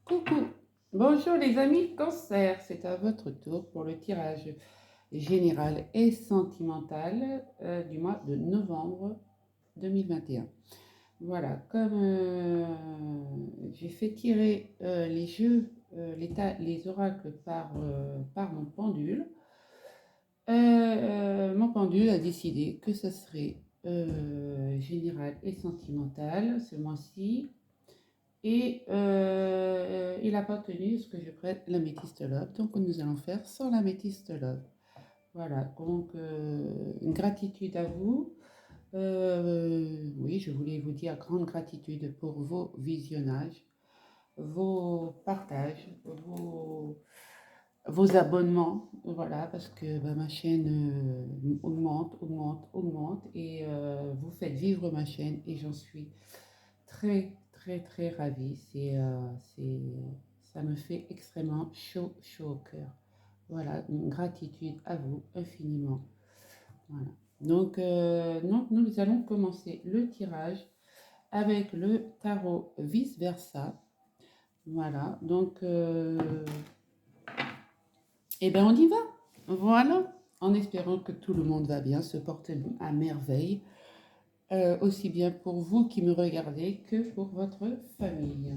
Coucou, bonjour les amis Cancer, c'est à votre tour pour le tirage général et sentimental du mois de novembre 2021. Voilà, comme j'ai fait tirer les jeux, les oracles par mon pendule a décidé que ce serait général et sentimental ce mois-ci. Et il n'a pas tenu ce que je prête l'améthyste love. Donc nous allons faire sans l'améthyste love. Voilà, donc une gratitude à vous. Oui, je voulais vous dire grande gratitude pour vos visionnages, vos partages, vos abonnements. Voilà, parce que ma chaîne augmente. Et vous faites vivre ma chaîne et j'en suis très ravie. Ça me fait extrêmement chaud au cœur. Voilà, une gratitude à vous infiniment. Voilà. Donc nous allons commencer le tirage avec le tarot vice-versa. Voilà, donc, eh bien on y va. Voilà, en espérant que tout le monde va bien, se porte à merveille. Aussi bien pour vous qui me regardez que pour votre famille.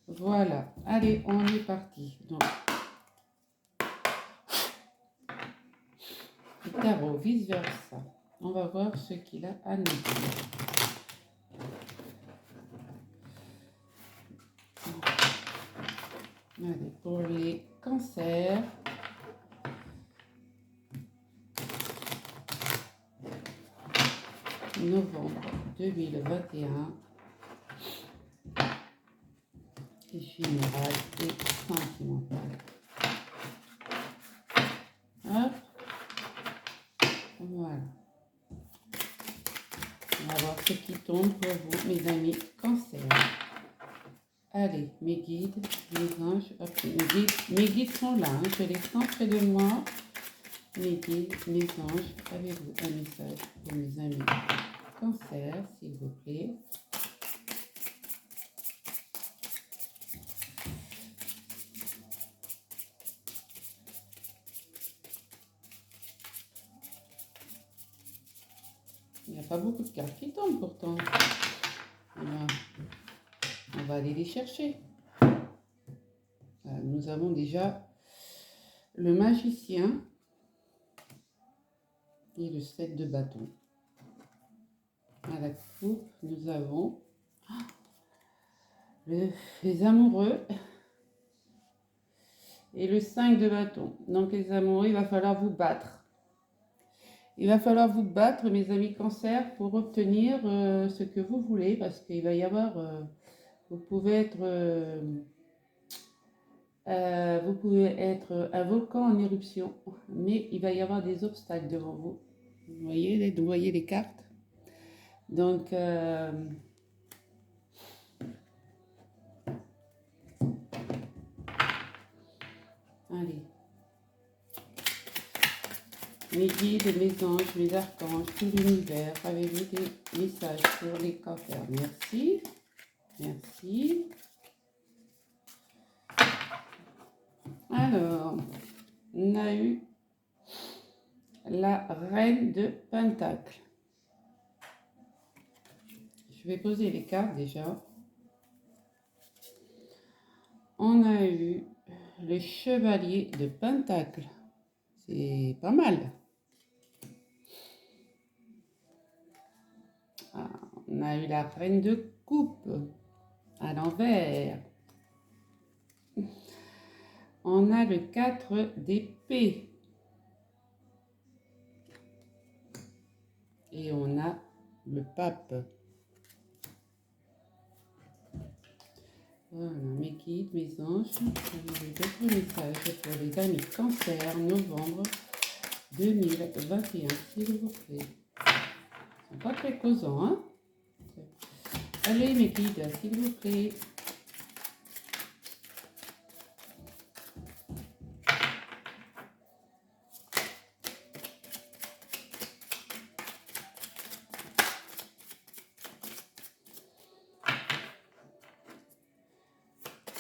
Voilà, allez, on est parti. Donc, le tarot, vice-versa. On va voir ce qu'il a à nous dire. Allez, pour les cancers. Novembre 2021. Général et sentimental. Hop. Voilà. On va voir ce qui tombe pour vous, mes amis cancers. Allez, mes guides, mes anges, hop, mes guides sont là, hein, je les sens près de moi. Mes guides, mes anges, avez-vous un message pour mes amis Cancer, s'il vous plaît? Il n'y a pas beaucoup de cartes qui tombent pourtant. Alors, on va aller les chercher. Nous avons déjà le magicien et le 7 de bâton. À la coupe, nous avons les amoureux et le 5 de bâton. Donc les amoureux, il va falloir vous battre. Il va falloir vous battre, mes amis cancer, pour obtenir ce que vous voulez, parce qu'il va y avoir... vous pouvez être un volcan en éruption, mais il va y avoir des obstacles devant vous. Vous voyez les cartes? Donc, allez. Mes guides, mes anges, mes archanges, tout l'univers, avez-vous des messages pour les cancers? Merci. Merci. Alors, on a eu la reine de Pentacle. Je vais poser les cartes déjà. On a eu le chevalier de Pentacle. C'est pas mal. Ah, on a eu la reine de coupe à l'envers. On a le 4 d'épée. Et on a le pape. Voilà, mes guides, mes anges. J'ai d'autres messages pour les amis cancer, novembre 2021, s'il vous plaît. Ils sont pas très causants, hein? Allez, mes guides, s'il vous plaît.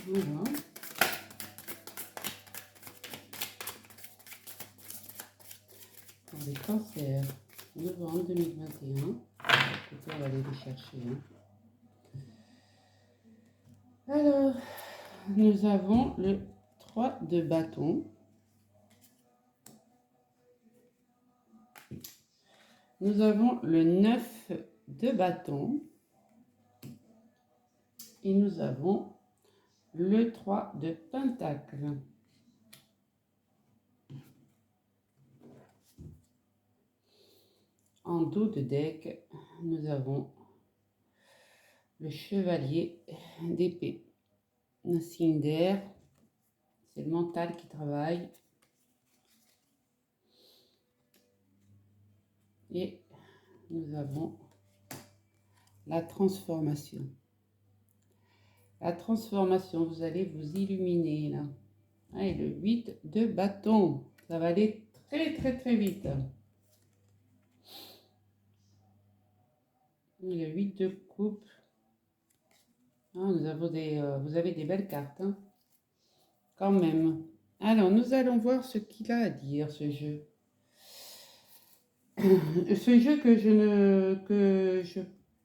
Voilà. Pour les cancers, novembre 2021. Écoutez, on va aller les chercher. Alors, nous avons le 3 de bâton. Nous avons le 9 de bâton. Et nous avons le 3 de pentacle. En dos de deck, nous avons le chevalier d'épée. Un signe d'air, c'est le mental qui travaille. Et nous avons la transformation. La transformation, vous allez vous illuminer là. Et le 8 de bâton, ça va aller très très très vite. Le 8 de coupe. Ah, vous avez des belles cartes, hein, quand même. Alors, nous allons voir ce qu'il a à dire, ce jeu. Ce jeu que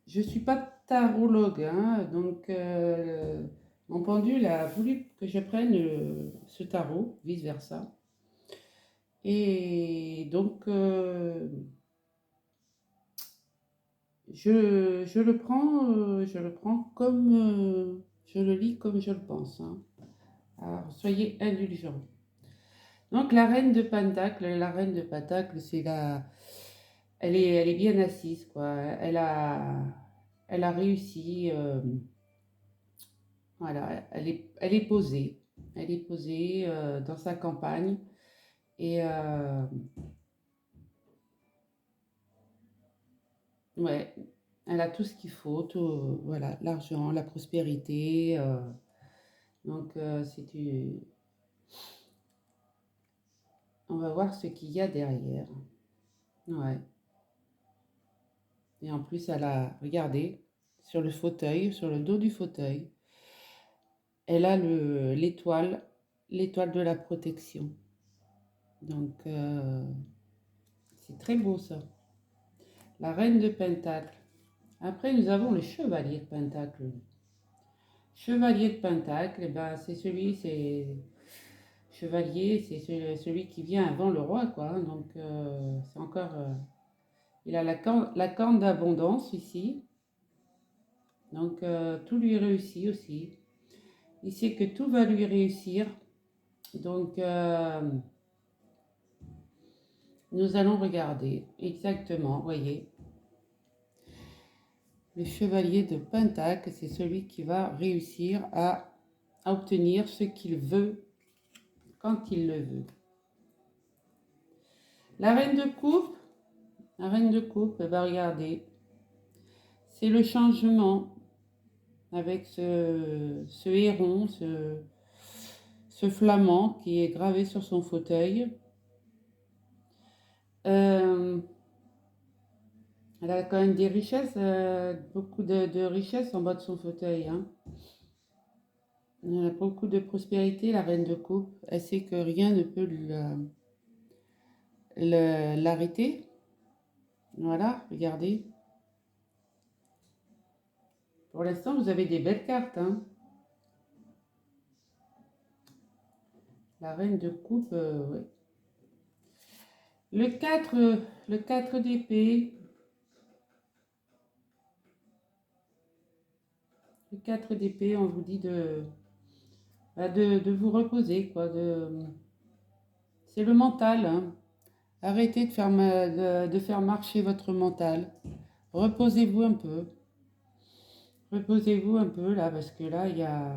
je suis pas tarologue, hein, donc mon pendule a voulu que je prenne ce tarot, vice versa. Et donc je le prends comme je le lis comme je le pense, hein. Alors soyez indulgents. Donc la reine de Pentacle, c'est elle est bien assise, quoi. Elle a réussi, voilà, elle est posée. Elle est posée dans sa campagne et ouais, elle a tout ce qu'il faut, tout, voilà, l'argent, la prospérité. Donc on va voir ce qu'il y a derrière. Ouais. Et en plus, elle a, regardez, sur le fauteuil, sur le dos du fauteuil, elle a l'étoile de la protection. Donc, c'est très beau ça. La reine de Pentacle. Après, nous avons le chevalier de Pentacle. Chevalier de Pentacle, eh ben, c'est chevalier, c'est celui qui vient avant le roi, quoi, hein. Donc, c'est encore, il a la corne d'abondance ici. Donc, tout lui réussit aussi. Il sait que tout va lui réussir. Donc, nous allons regarder exactement, voyez. Le chevalier de Pentacle, c'est celui qui va réussir à obtenir ce qu'il veut quand il le veut. La reine de coupe, elle va regarder. C'est le changement avec ce héron, ce flamand qui est gravé sur son fauteuil. Elle a quand même des richesses, beaucoup de richesses en bas de son fauteuil, hein. Elle a beaucoup de prospérité, la reine de coupe. Elle sait que rien ne peut l'arrêter. Voilà, regardez. Pour l'instant, vous avez des belles cartes, hein. La reine de coupe, ouais. Le 4 d'épée. Le 4 d'épée, on vous dit de vous reposer, quoi. C'est le mental, hein. Arrêtez de faire marcher votre mental. Reposez-vous un peu. Reposez-vous un peu, là, parce que là, il y a...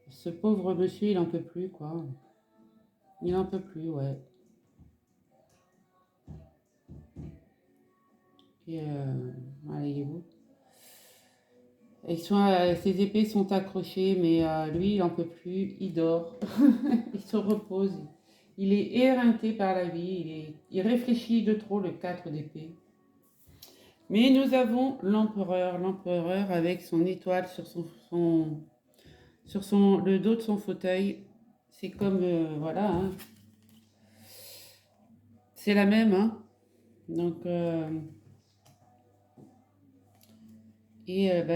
Ce pauvre monsieur, il n'en peut plus, quoi. Il n'en peut plus, ouais. Et voyez-vous. Ses épées sont accrochées, mais lui, il n'en peut plus. Il dort. Il se repose. Il est éreinté par la vie. Il réfléchit de trop, le 4 d'épée. Mais nous avons l'empereur avec son étoile sur sur le dos de son fauteuil. C'est comme, voilà, hein, c'est la même, hein. Donc, bah,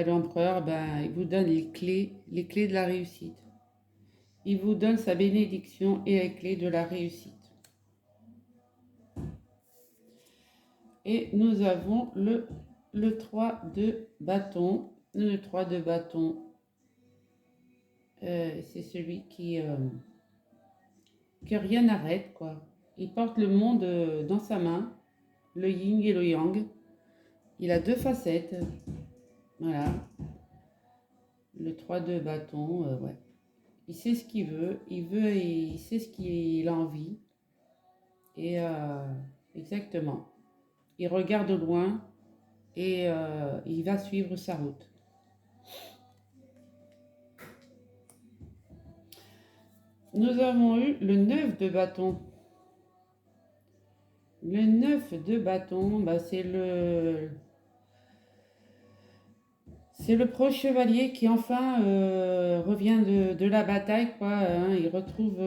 l'empereur, ben, il vous donne les clés de la réussite. Il vous donne sa bénédiction et les clés de la réussite. Et nous avons le 3 de bâton. Le 3 de bâton, c'est celui que rien n'arrête, quoi. Il porte le monde dans sa main, le yin et le yang. Il a deux facettes. Voilà. Le 3 de bâton, ouais. Il sait ce qu'il veut, il sait ce qu'il a envie. Et exactement. Il regarde au loin et il va suivre sa route. Nous avons eu le 9 de bâton. Le 9 de bâton, bah, c'est le pro chevalier qui enfin revient de la bataille, quoi, hein. Il retrouve,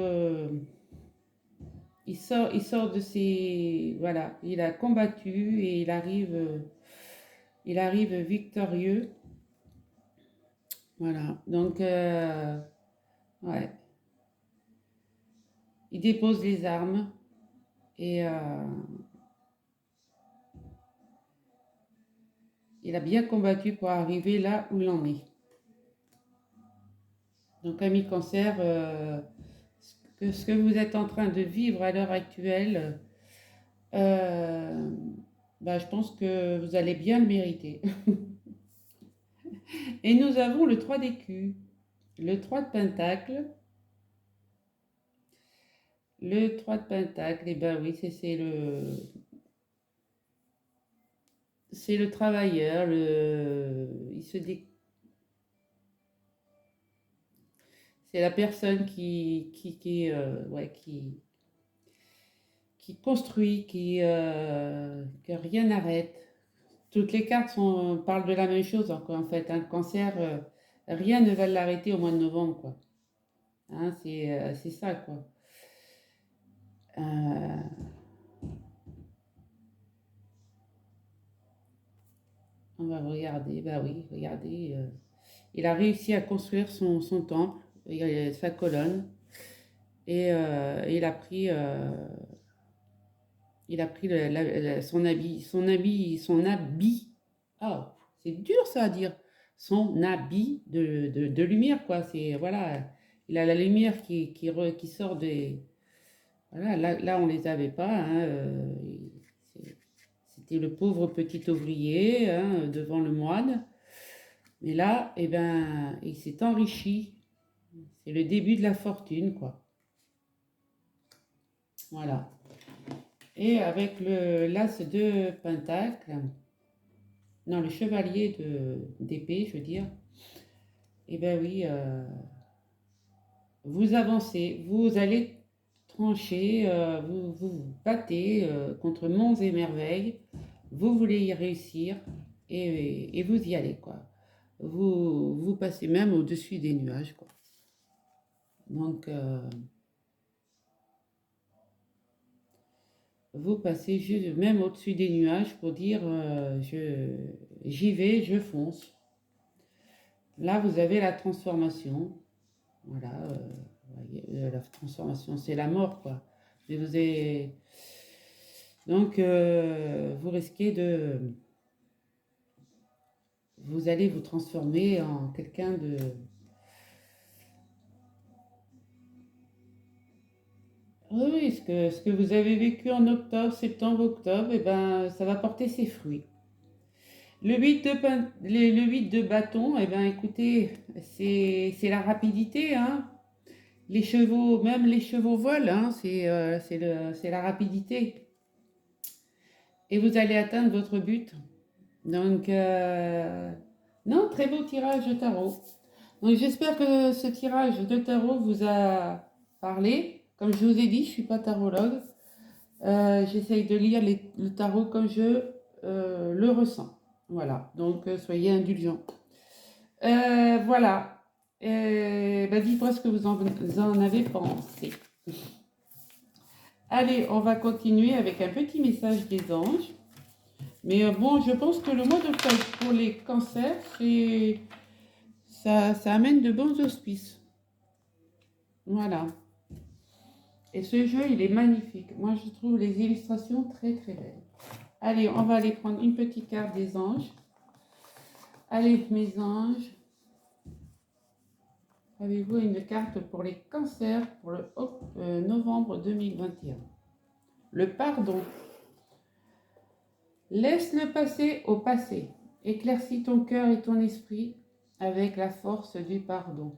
il sort de ses, voilà, il a combattu et il arrive victorieux. Voilà, donc, ouais, il dépose les armes et il a bien combattu pour arriver là où il en est. Donc, ami cancer, ce que vous êtes en train de vivre à l'heure actuelle, bah, je pense que vous allez bien le mériter. Et nous avons le 3 d'écus, le 3 de pentacle. Le 3 de pentacle, et ben oui, c'est le travailleur, c'est la personne ouais, qui construit, que rien n'arrête. Toutes les cartes parlent de la même chose, hein, quoi, en fait. Un cancer, rien ne va l'arrêter au mois de novembre, quoi. Hein, c'est ça, quoi. Euh, on va regarder, bah oui, regardez. Il a réussi à construire son temple, sa colonne, et il a pris son habit. Ah, c'est dur ça à dire. Son habit de lumière, quoi. C'est, voilà, il a la lumière qui sort des. Voilà, là on les avait pas, hein, c'était le pauvre petit ouvrier, hein, devant le moine. Mais là, eh ben, il s'est enrichi. C'est le début de la fortune, quoi. Voilà. Et avec le l'as de pentacle, non, le chevalier d'épée, je veux dire, eh ben oui, vous avancez, vous allez trancher, vous battez contre monts et merveilles, vous voulez y réussir et vous y allez, quoi. Vous passez même au-dessus des nuages, quoi. Donc, vous passez juste même au-dessus des nuages pour dire j'y vais, je fonce. Là, vous avez la transformation. Voilà, voyez, la transformation, c'est la mort, quoi. Mais vous avez... Donc, vous risquez de... Vous allez vous transformer en quelqu'un de... Oui, oui, ce que vous avez vécu en octobre, septembre, octobre, eh ben, ça va porter ses fruits. Le 8 de bâton, eh ben, écoutez, c'est la rapidité, hein. Les chevaux, même les chevaux volent, hein, c'est la rapidité. Et vous allez atteindre votre but. Donc, non, très beau tirage de tarot. Donc, j'espère que ce tirage de tarot vous a parlé. Comme je vous ai dit, je ne suis pas tarologue. J'essaye de lire le tarot comme je le ressens. Voilà, donc soyez indulgents. Voilà. Dites-moi ce que vous en avez pensé. Allez, on va continuer avec un petit message des anges. Mais bon, je pense que le mois d'octobre pour les cancers, ça amène de bons auspices. Voilà. Et ce jeu, il est magnifique. Moi, je trouve les illustrations très très belles. Allez, on va aller prendre une petite carte des anges. Allez, mes anges. Avez-vous une carte pour les cancers pour le novembre 2021? Le pardon. Laisse le passé au passé. Éclaircis ton cœur et ton esprit avec la force du pardon.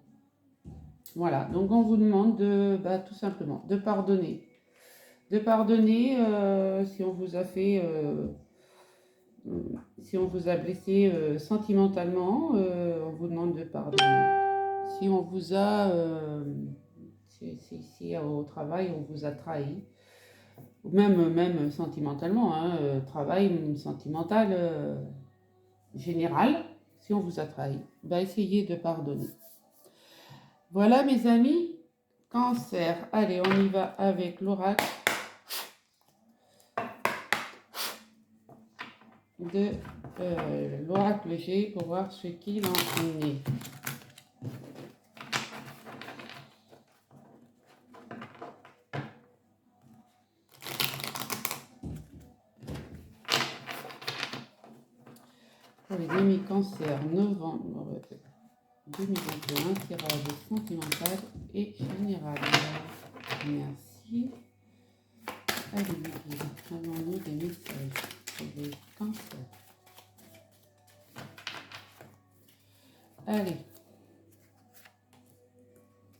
Voilà, donc on vous demande tout simplement de pardonner. De pardonner si on vous a fait, si on vous a blessé sentimentalement, on vous demande de pardonner. Si on vous a, si au travail on vous a trahi, ou même sentimentalement, hein, travail sentimental général, si on vous a trahi, essayez de pardonner. Voilà mes amis, cancer. Allez, on y va avec l'oracle de l'oracle G pour voir ce qu'il en est. Pour les amis cancer, novembre 2021, tirage sentimental et général. Merci. Allez, avons-nous des messages pour les cancers? Allez.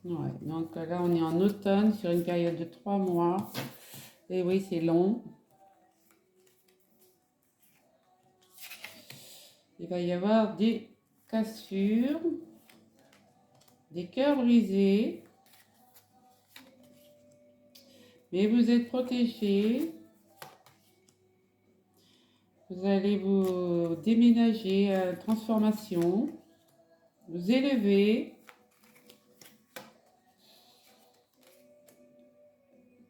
Ouais, donc là, on est en automne sur une période de 3 mois. Et oui, c'est long. Il va y avoir des cassures, des cœurs brisés. Mais vous êtes protégés. Vous allez vous déménager à transformation, vous élever.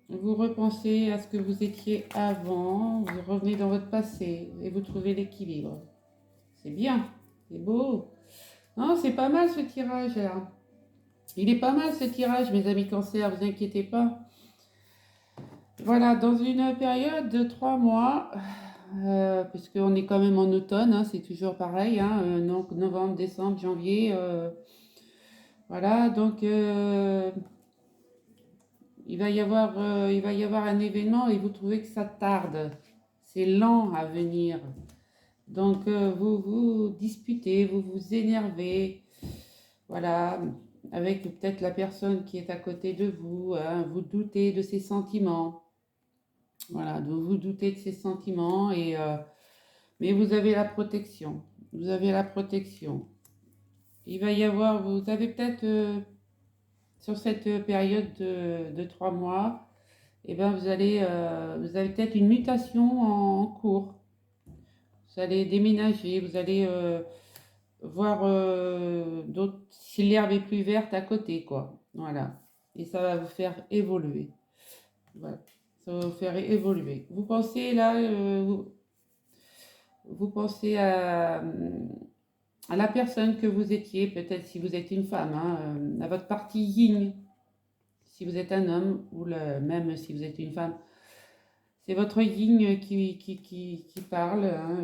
Vous repensez à ce que vous étiez avant, vous revenez dans votre passé et vous trouvez l'équilibre. C'est bien, c'est beau. Non, c'est pas mal ce tirage là. Il est pas mal ce tirage, mes amis cancer, vous inquiétez pas. Voilà, dans une période de 3 mois, puisqu'on est quand même en automne, hein, c'est toujours pareil, hein, donc novembre, décembre, janvier, voilà, donc il va y avoir un événement et vous trouvez que ça tarde, c'est lent à venir. Donc vous vous disputez, vous vous énervez, voilà, avec peut-être la personne qui est à côté de vous, hein, vous doutez de ses sentiments, voilà, vous doutez de ses sentiments mais vous avez la protection, vous avez la protection. Il va y avoir, vous avez peut-être sur cette période de 3 mois, vous avez peut-être une mutation en cours. Vous allez déménager, vous allez voir si l'herbe est plus verte à côté, quoi. Voilà. Et ça va vous faire évoluer. Voilà. Ça va vous faire évoluer. Vous pensez là, vous pensez à la personne que vous étiez, peut-être si vous êtes une femme, hein, à votre partie yin, si vous êtes un homme, ou même si vous êtes une femme. C'est votre yin qui parle, hein,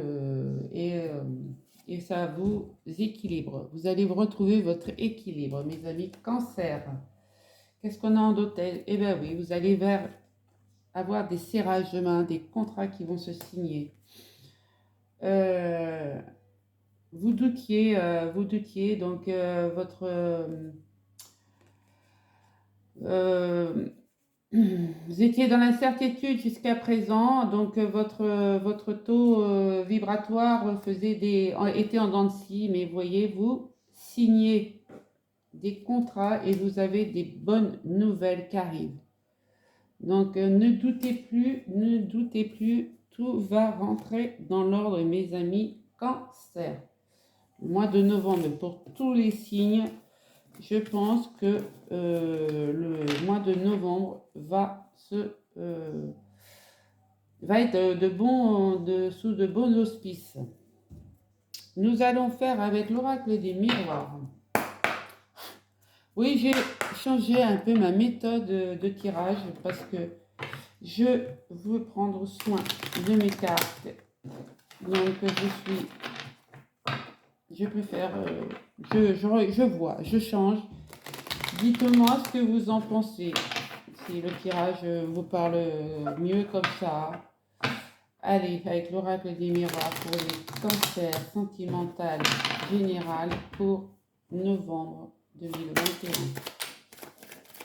et ça vous équilibre. Vous allez vous retrouver votre équilibre, mes amis cancer. Qu'est-ce qu'on a en d'autre? Eh bien oui, vous allez avoir des serrages de main, des contrats qui vont se signer. Vous doutiez, donc vous étiez dans l'incertitude jusqu'à présent, donc votre taux vibratoire était en dents de scie, mais voyez, vous signez des contrats et vous avez des bonnes nouvelles qui arrivent. Donc ne doutez plus, tout va rentrer dans l'ordre, mes amis cancer. Le mois de novembre, pour tous les signes, je pense que le mois de novembre va être sous de bons auspices. Nous allons faire avec l'oracle des miroirs. Oui, j'ai changé un peu ma méthode de tirage parce que je veux prendre soin de mes cartes. Donc, je préfère, je vois, je change. Dites-moi ce que vous en pensez. Si le tirage vous parle mieux comme ça. Allez, avec l'oracle des miroirs pour les cancers sentimental général pour novembre 2021.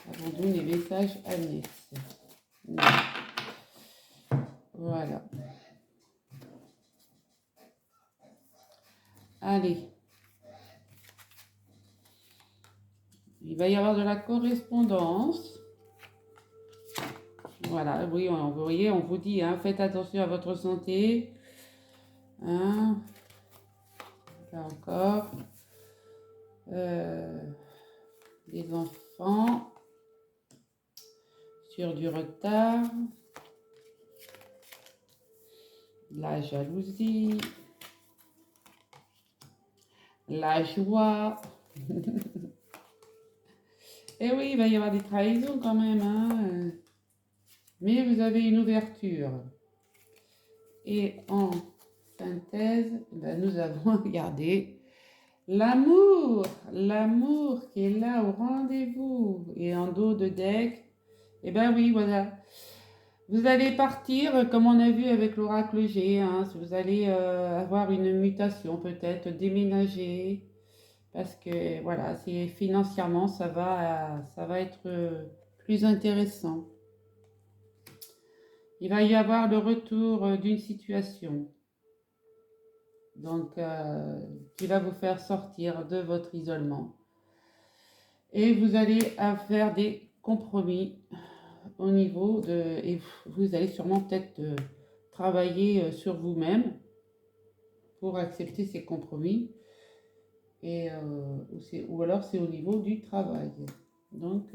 Avons-nous les messages annexes? Non. Voilà. Allez. Il va y avoir de la correspondance. Voilà, oui, vous voyez, on vous dit, hein, faites attention à votre santé. Hein, là encore. Les enfants sur du retard. La jalousie. La joie. Et oui, il va y avoir des trahisons quand même, hein. Mais vous avez une ouverture. Et en synthèse, ben, nous avons regardé l'amour qui est là au rendez-vous. Et en dos de deck, et ben oui, voilà. Vous allez partir, comme on a vu avec l'oracle G, hein, vous allez avoir une mutation, peut-être déménager, parce que voilà, financièrement, ça va être plus intéressant. Il va y avoir le retour d'une situation, donc qui va vous faire sortir de votre isolement. Et vous allez faire des compromis au niveau de... Et vous allez sûrement peut-être travailler sur vous-même pour accepter ces compromis. Et, ou alors c'est au niveau du travail. Donc,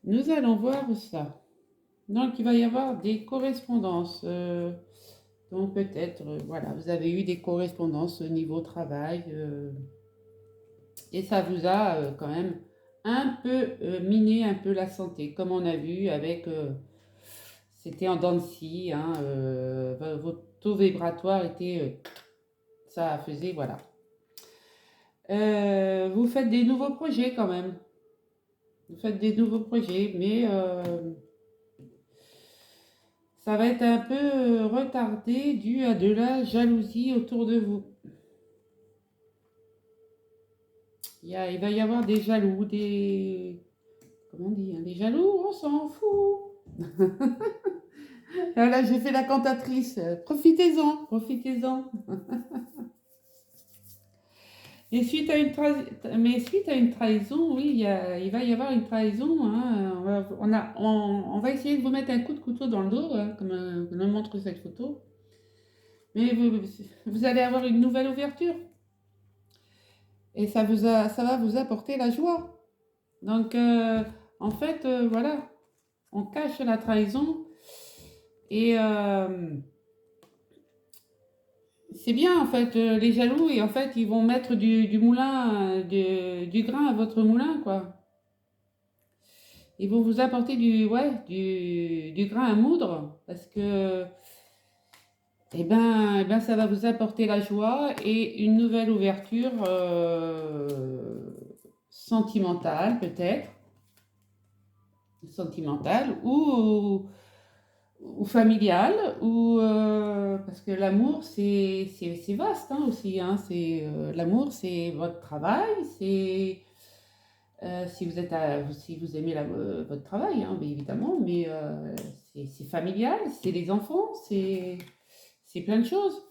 nous allons voir ça. Donc, il va y avoir des correspondances. Donc, peut-être, voilà, vous avez eu des correspondances au niveau travail. Et ça vous a quand même un peu miné un peu la santé, comme on a vu avec... c'était en dents de scie, hein, votre taux vibratoire était... ça faisait, voilà. Vous faites des nouveaux projets quand même. Vous faites des nouveaux projets, mais ça va être un peu retardé dû à de la jalousie autour de vous. Il va y avoir des jaloux, comment on dit, hein, des jaloux, on s'en fout. Là, j'ai fait la cantatrice. Profitez-en, profitez-en. Et suite à une trahison, oui, il va y avoir une trahison, hein. On va essayer de vous mettre un coup de couteau dans le dos, hein, comme le montre cette photo. Mais vous allez avoir une nouvelle ouverture. Et ça va vous apporter la joie. Donc, en fait, voilà, on cache la trahison. Et c'est bien, en fait, les jaloux, et en fait, ils vont mettre du moulin, du grain à votre moulin, quoi. Ils vont vous apporter du grain à moudre, parce que, eh ben, ça va vous apporter la joie et une nouvelle ouverture sentimentale, peut-être, sentimentale, ou familiale, parce que l'amour, c'est vaste, hein, aussi, hein, l'amour, c'est votre travail, c'est... si vous aimez votre travail, hein, bien évidemment, mais c'est familial, c'est les enfants, c'est plein de choses.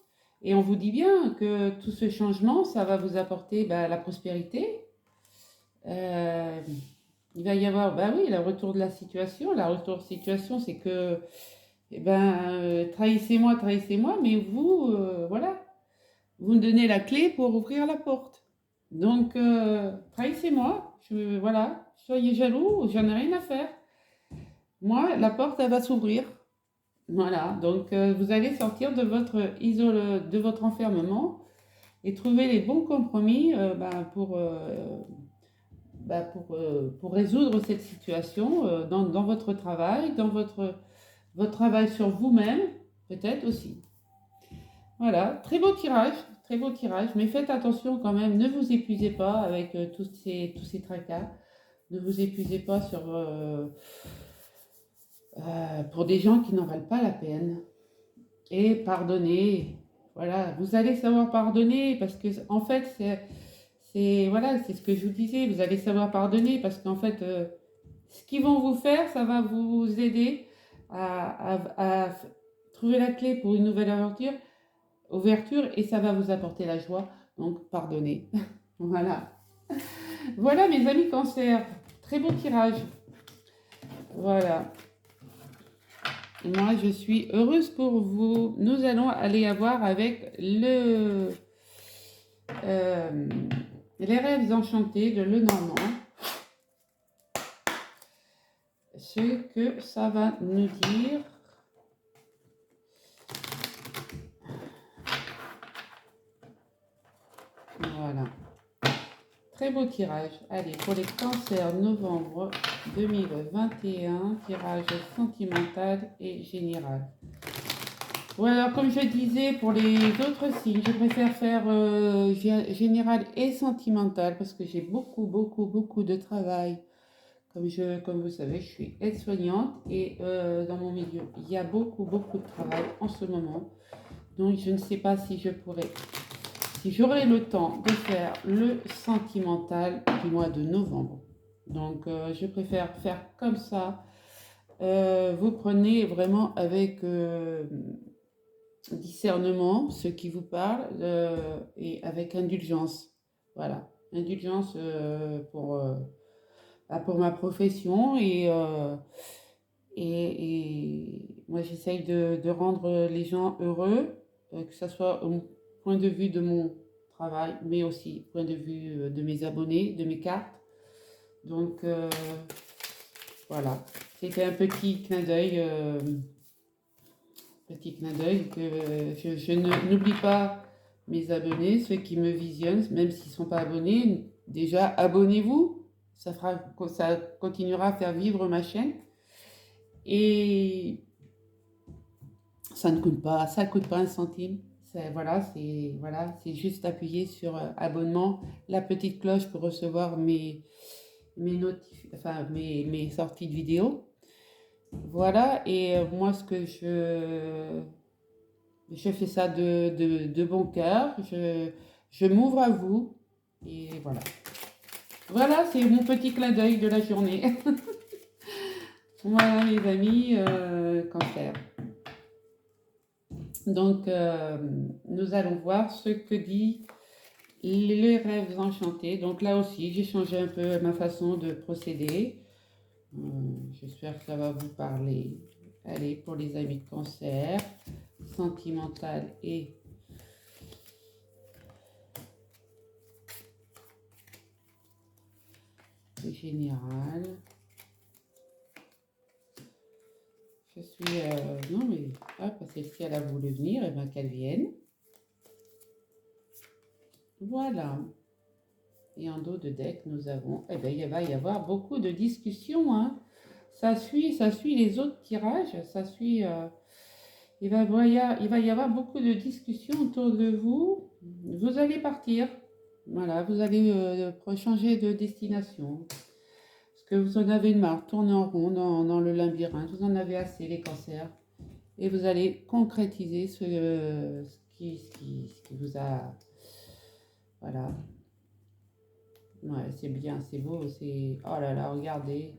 Et on vous dit bien que tout ce changement, ça va vous apporter la prospérité. Euh, il va y avoir, oui, le retour de la situation. La retour de situation, c'est que, trahissez-moi, mais vous, voilà, vous me donnez la clé pour ouvrir la porte. Donc, trahissez-moi, voilà, soyez jaloux, j'en ai rien à faire. Moi, la porte, elle va s'ouvrir. Voilà, donc vous allez sortir de de votre enfermement et trouver les bons compromis pour résoudre cette situation dans votre travail, dans votre travail sur vous-même, peut-être aussi. Voilà, très beau tirage, mais faites attention quand même, ne vous épuisez pas avec tous ces tracas, ne vous épuisez pas pour des gens qui n'en valent pas la peine. Et pardonnez, voilà, vous allez savoir pardonner parce que en fait, voilà, c'est ce que je vous disais, vous allez savoir pardonner parce qu'en fait, ce qu'ils vont vous faire, ça va vous aider à trouver la clé pour une nouvelle ouverture et ça va vous apporter la joie. Donc, pardonnez. Voilà. Voilà, mes amis cancer. Très beau tirage. Voilà. Moi, je suis heureuse pour vous. Nous allons aller avoir avec euh, les rêves enchantés de Lenormand. Ce que ça va nous dire. Voilà. Très beau tirage. Allez, pour les cancers, novembre 2021, tirage sentimental et général. Voilà, comme je disais, pour les autres signes, je préfère faire général et sentimental parce que j'ai beaucoup de travail. Comme vous savez, je suis aide-soignante et dans mon milieu, il y a beaucoup de travail en ce moment. Donc, je ne sais pas si j'aurai le temps de faire le sentimental du mois de novembre. Donc, je préfère faire comme ça. Vous prenez vraiment avec discernement ce qui vous parle et avec indulgence. Voilà, indulgence pour ma profession et moi j'essaye de rendre les gens heureux, que ce soit au point de vue de mon travail, mais aussi point de vue de mes abonnés, de mes cartes. Donc voilà, c'était un petit clin d'œil que je n'oublie pas mes abonnés, ceux qui me visionnent, même s'ils ne sont pas abonnés. Déjà, abonnez-vous, ça continuera à faire vivre ma chaîne. Et ça ne coûte pas un centime. C'est juste appuyer sur abonnement, la petite cloche pour recevoir mes sorties de vidéos. Voilà, et moi, je fais ça de bon cœur. Je m'ouvre à vous. Et voilà. Voilà, c'est mon petit clin d'œil de la journée. Voilà, mes amis, cancer. Donc, nous allons voir ce que dit les rêves enchantés. Donc là aussi, j'ai changé un peu ma façon de procéder. J'espère que ça va vous parler. Allez, pour les amis de cancer, sentimental et général. Je suis... non, mais hop, celle-ci, elle a voulu venir, et bien qu'elle vienne. Voilà. Et en dos de deck, nous avons... Eh bien, il va y avoir beaucoup de discussions, hein. Ça suit les autres tirages, ça suit... il va y avoir beaucoup de discussions autour de vous. Vous allez partir. Voilà, vous allez changer de destination. Parce que vous en avez marre, tourner en rond dans le labyrinthe. Vous en avez assez, les cancers. Et vous allez concrétiser ce qui vous a... Voilà. Ouais, c'est bien, c'est beau, c'est... Oh là là, regardez.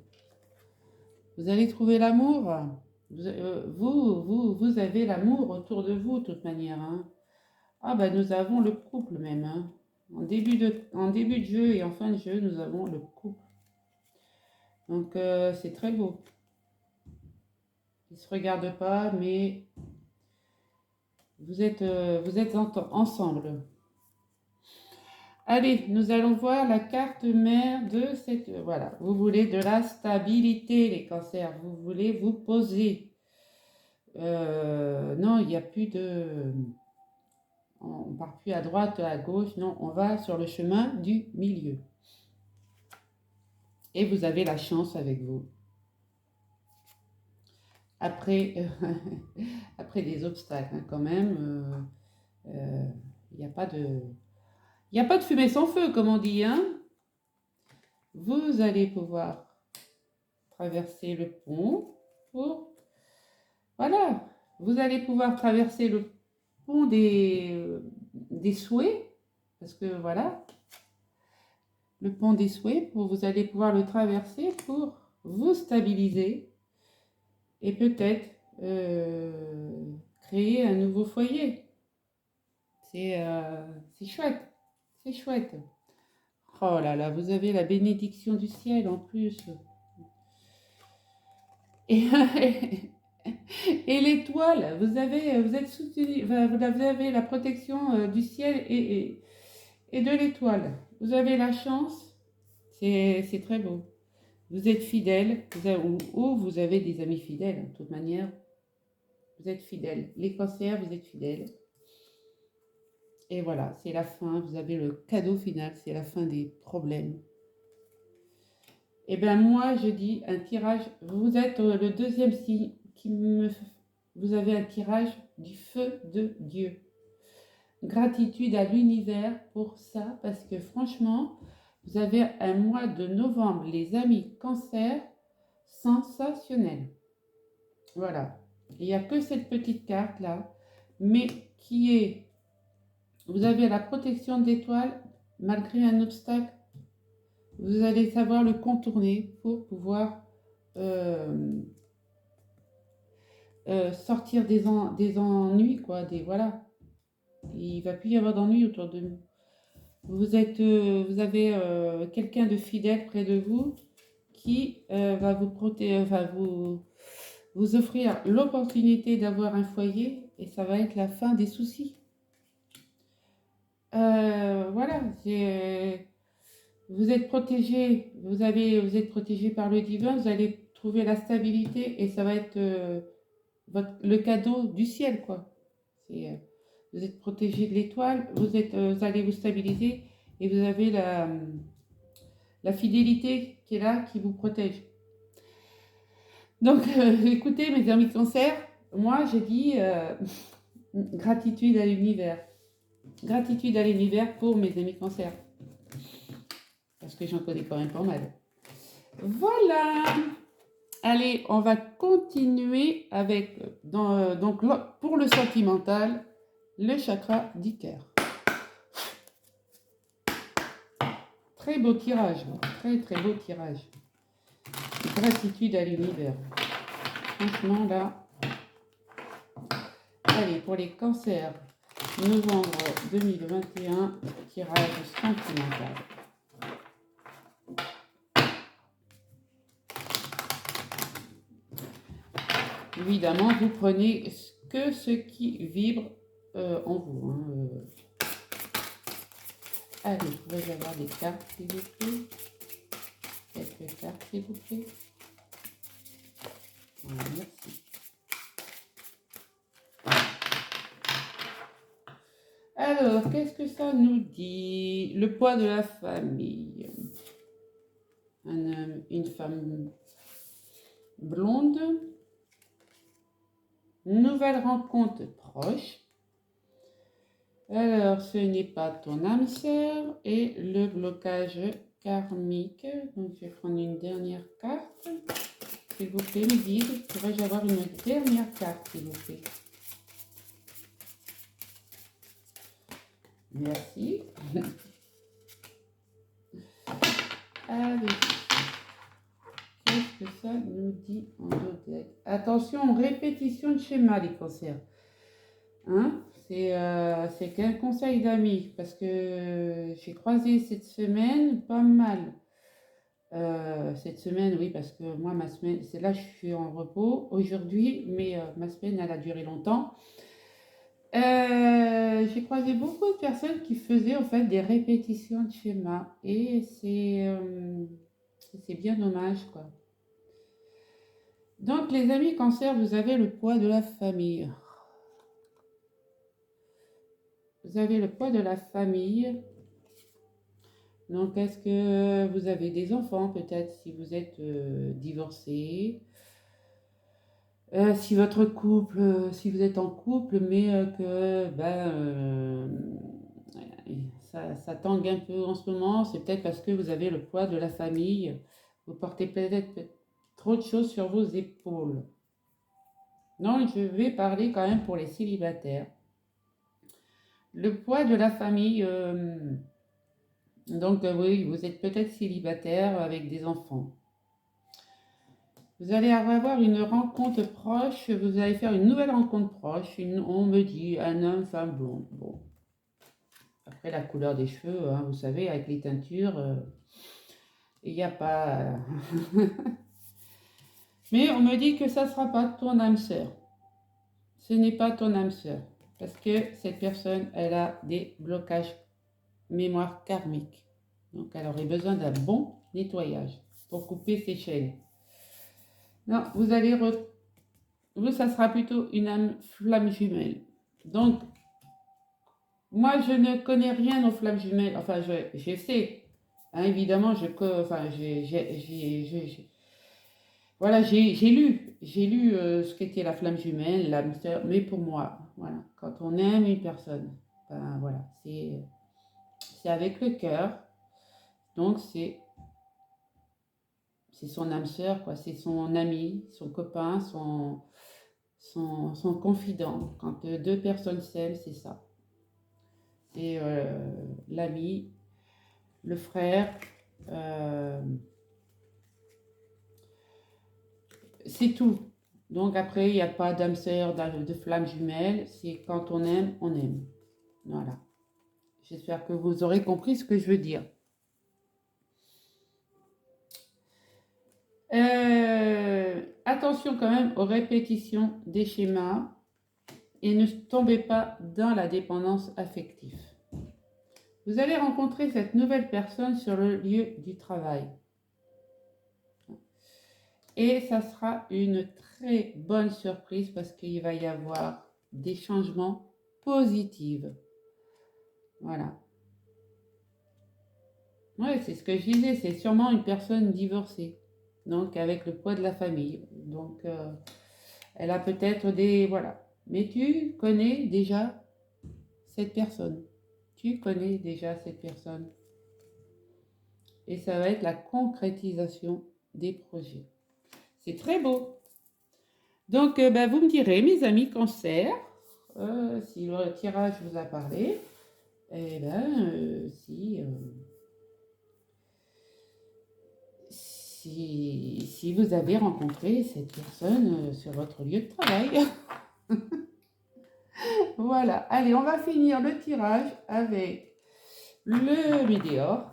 Vous allez trouver l'amour. Vous avez l'amour autour de vous, de toute manière. Hein. Ah ben, nous avons le couple même. Hein. En début de jeu et en fin de jeu, nous avons le couple. Donc, c'est très beau. Ils ne se regardent pas, mais vous êtes ensemble. Allez, nous allons voir la carte mère de cette... Voilà, vous voulez de la stabilité, les cancers. Vous voulez vous poser. Non, il n'y a plus de... On ne part plus à droite, à gauche. Non, on va sur le chemin du milieu. Et vous avez la chance avec vous. Après, après des obstacles, hein, quand même, il n'y a pas de... Il n'y a pas de fumée sans feu, comme on dit, hein. Vous allez pouvoir traverser le pont pour... Voilà, vous allez pouvoir traverser le pont des souhaits, parce que voilà, le pont des souhaits, vous allez pouvoir le traverser pour vous stabiliser et peut-être créer un nouveau foyer. C'est chouette, c'est chouette. Oh là là, vous avez la bénédiction du ciel en plus. Et, et l'étoile, vous êtes soutenu, enfin, vous avez la protection du ciel et de l'étoile. Vous avez la chance, c'est très beau. Vous êtes fidèle, ou vous avez des amis fidèles, de toute manière. Vous êtes fidèles. Les cancers, vous êtes fidèles. Et voilà, c'est la fin. Vous avez le cadeau final, c'est la fin des problèmes. Et bien moi, je dis un tirage. Vous êtes le deuxième signe Vous avez un tirage du feu de Dieu. Gratitude à l'univers pour ça, parce que franchement, vous avez un mois de novembre, les amis cancer, sensationnel. Voilà. Il n'y a que cette petite carte là, mais qui est, vous avez la protection d'étoiles malgré un obstacle. Vous allez savoir le contourner pour pouvoir sortir des ennuis, quoi. Voilà. Il ne va plus y avoir d'ennuis autour de nous. Vous avez quelqu'un de fidèle près de vous qui va vous protéger, enfin vous offrir l'opportunité d'avoir un foyer et ça va être la fin des soucis. Voilà, vous êtes protégé, vous êtes protégé par le divin, vous allez trouver la stabilité et ça va être le cadeau du ciel, quoi. Vous êtes protégé de l'étoile, vous allez vous stabiliser et vous avez la fidélité qui est là, qui vous protège. Donc, écoutez, mes amis cancer, moi, j'ai dit gratitude à l'univers. Gratitude à l'univers pour mes amis cancer. Parce que j'en connais quand même pas mal. Voilà. Allez, on va continuer avec, donc, pour le sentimental, le chakra du cœur. Très beau tirage, très très beau tirage. Gratitude à l'univers. Franchement, là. Allez, pour les cancers, novembre 2021, tirage sentimental. Évidemment, vous prenez que ce qui vibre en vous. Hein. Allez, pourrais-je avoir des cartes, s'il vous plaît? Quelques cartes, s'il vous plaît. Voilà, merci. Alors, qu'est-ce que ça nous dit? Le poids de la famille. Un homme, une femme blonde. Nouvelle rencontre proche. Alors, ce n'est pas ton âme sœur. Et le blocage karmique. Donc, je vais prendre une dernière carte. S'il vous plaît, mes guides, pourrais-je avoir une dernière carte, s'il vous plaît? Merci. Allez. Qu'est-ce que ça nous dit en deux? Attention, répétition de schéma, les cancers. Hein? C'est qu'un conseil d'amis, parce que j'ai croisé cette semaine pas mal. Cette semaine, oui, parce que moi, ma semaine, c'est là, je suis en repos aujourd'hui, mais ma semaine, elle a duré longtemps. J'ai croisé beaucoup de personnes qui faisaient en fait des répétitions de schémas et c'est bien dommage quoi. Donc les amis cancer, vous avez le poids de la famille. Vous avez le poids de la famille. Donc est-ce que vous avez des enfants peut-être si vous êtes divorcé? Si votre couple, si vous êtes en couple, mais que ça tangue un peu en ce moment, c'est peut-être parce que vous avez le poids de la famille. Vous portez peut-être trop de choses sur vos épaules. Non, je vais parler quand même pour les célibataires. Le poids de la famille, donc oui, vous êtes peut-être célibataire avec des enfants. Vous allez avoir une rencontre proche, vous allez faire une nouvelle rencontre proche, on me dit un homme, femme, blonde. Bon, après la couleur des cheveux, hein, vous savez, avec les teintures, il n'y a pas... Mais on me dit que ça ne sera pas ton âme sœur. Ce n'est pas ton âme sœur. Parce que cette personne, elle a des blocages mémoire karmiques. Donc elle aurait besoin d'un bon nettoyage pour couper ses chaînes. Non, vous, ça sera plutôt une âme flamme jumelle. Donc, moi, je ne connais rien aux flammes jumelles. Enfin, je sais. Hein, évidemment, enfin, voilà, j'ai lu ce qu'était la flamme jumelle, l'âme sœur, mais pour moi, voilà, quand on aime une personne, ben voilà, c'est avec le cœur, donc c'est son âme sœur, quoi, c'est son ami, son copain, son confident. Quand deux personnes s'aiment, c'est ça. C'est l'ami, le frère, euh, c'est tout. Donc après, il n'y a pas d'âme sœur, de flamme jumelle, c'est quand on aime, on aime. Voilà. J'espère que vous aurez compris ce que je veux dire. Attention quand même aux répétitions des schémas et ne tombez pas dans la dépendance affective. Vous allez rencontrer cette nouvelle personne sur le lieu du travail. Et ça sera une très bonne surprise parce qu'il va y avoir des changements positifs. Voilà. Ouais, c'est ce que je disais, c'est sûrement une personne divorcée, donc avec le poids de la famille. Donc, elle a peut-être des... Voilà. Mais tu connais déjà cette personne. Tu connais déjà cette personne. Et ça va être la concrétisation des projets. C'est très beau. Donc, vous me direz, mes amis cancer, si le tirage vous a parlé, eh ben, si vous avez rencontré cette personne sur votre lieu de travail. Voilà. Allez, on va finir le tirage avec le météore.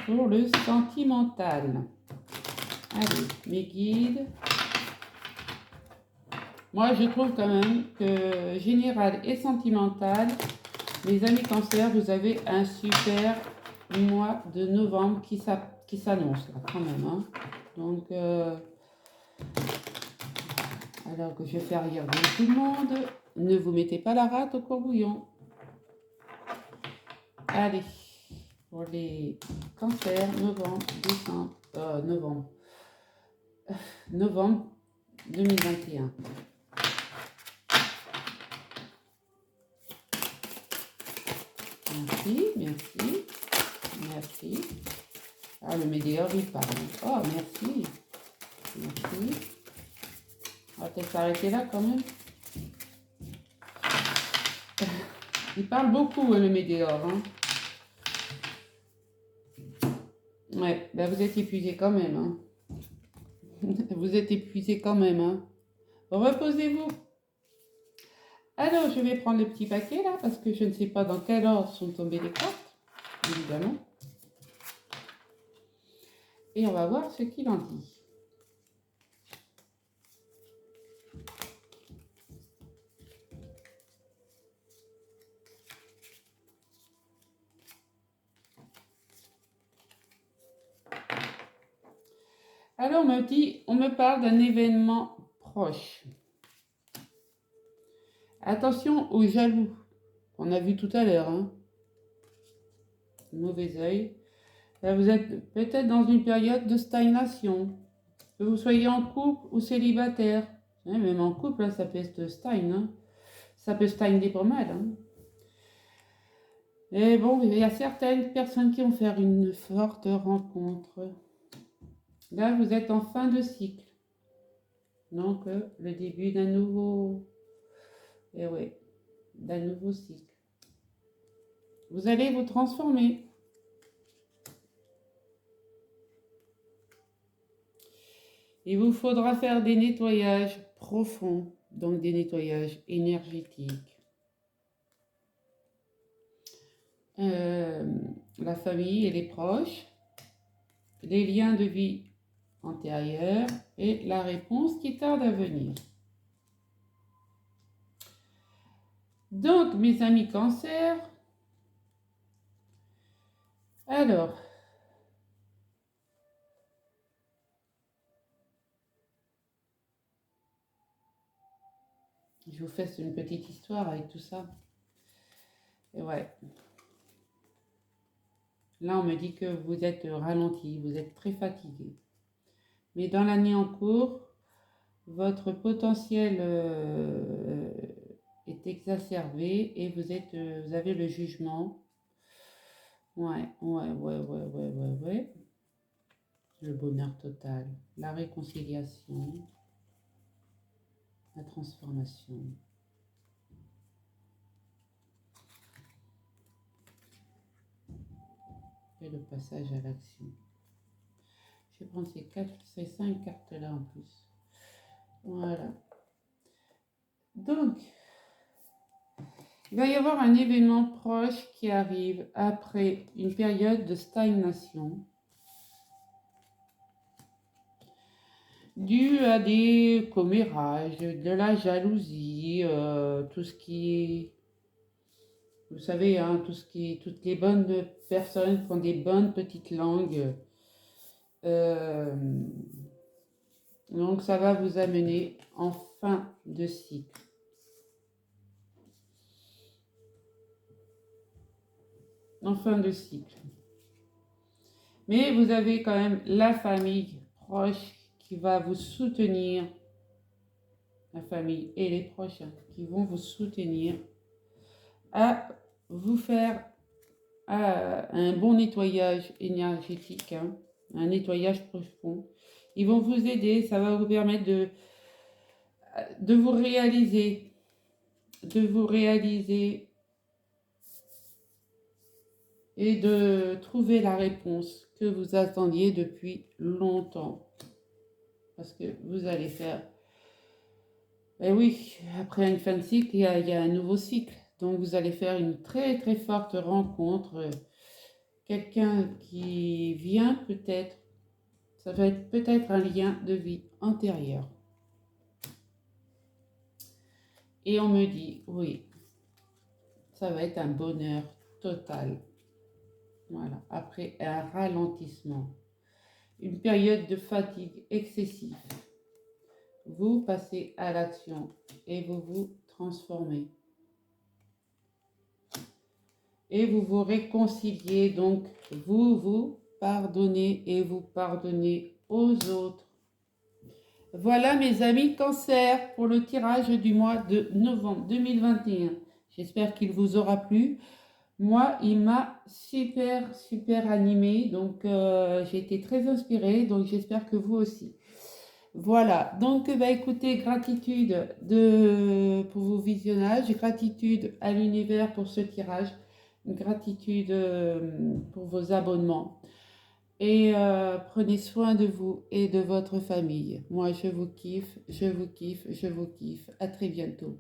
Pour le sentimental. Allez, mes guides. Moi, je trouve quand même que général et sentimental, les amis cancer, vous avez un super mois de novembre qui s'annonce là quand même. Hein. Donc, alors que je vais faire rire tout le monde, ne vous mettez pas la rate au courbouillon. Allez, pour les cancers, novembre 2021. Merci, merci, merci. Ah, le médior, il parle. Oh, merci. Merci. On va peut-être s'arrêter là quand même. Il parle beaucoup, le médior. Hein. Ouais, ben vous êtes épuisé quand même. Hein. Vous êtes épuisé quand même. Hein. Reposez-vous. Alors, je vais prendre le petit paquet là, parce que je ne sais pas dans quel ordre sont tombées les cartes, évidemment. Et on va voir ce qu'il en dit. Alors, on me parle d'un événement proche. Attention aux jaloux, qu'on a vu tout à l'heure, hein. Mauvais œil. Là, vous êtes peut-être dans une période de stagnation. Que vous soyez en couple ou célibataire. Même en couple, là, ça peut être stagne, hein. Ça peut stagner pas mal, hein. Et bon, il y a certaines personnes qui vont faire une forte rencontre. Là, vous êtes en fin de cycle. Donc, le début d'un nouveau... Eh ouais, d'un nouveau cycle. Vous allez vous transformer. Il vous faudra faire des nettoyages profonds, donc des nettoyages énergétiques. La famille et les proches, les liens de vie antérieurs et la réponse qui tarde à venir. Donc, mes amis Cancer, alors, je vous fais une petite histoire avec tout ça. Et ouais. Là, on me dit que vous êtes ralenti, vous êtes très fatigué. Mais dans l'année en cours, votre potentiel est exacerbé et vous avez le jugement. Ouais. Le bonheur total, la réconciliation, la transformation. Et le passage à l'action. Je vais prendre ces 5 cartes-là en plus. Voilà. Donc, il va y avoir un événement proche qui arrive après une période de stagnation due à des commérages, de la jalousie, tout ce qui est, vous savez, hein, toutes les bonnes personnes qui ont des bonnes petites langues. Donc ça va vous amener en fin de cycle. En fin de cycle. Mais vous avez quand même la famille proche qui va vous soutenir, la famille et les proches qui vont vous soutenir à vous faire un bon nettoyage énergétique, hein, un nettoyage profond. Ils vont vous aider, ça va vous permettre de vous réaliser et de trouver la réponse que vous attendiez depuis longtemps. Parce que vous allez faire... Ben oui, après une fin de cycle, il y a un nouveau cycle. Donc vous allez faire une très très forte rencontre. Quelqu'un qui vient peut-être, ça va être peut-être un lien de vie antérieur. Et on me dit, oui, ça va être un bonheur total. Voilà, après un ralentissement, une période de fatigue excessive. Vous passez à l'action et vous vous transformez. Et vous vous réconciliez, donc vous pardonnez et vous pardonnez aux autres. Voilà mes amis Cancer pour le tirage du mois de novembre 2021. J'espère qu'il vous aura plu. Moi, il m'a super animée, donc j'ai été très inspirée, donc j'espère que vous aussi. Voilà, donc écoutez, gratitude pour vos visionnages, gratitude à l'univers pour ce tirage, gratitude pour vos abonnements. Et prenez soin de vous et de votre famille. Moi, je vous kiffe, je vous kiffe, je vous kiffe. À très bientôt.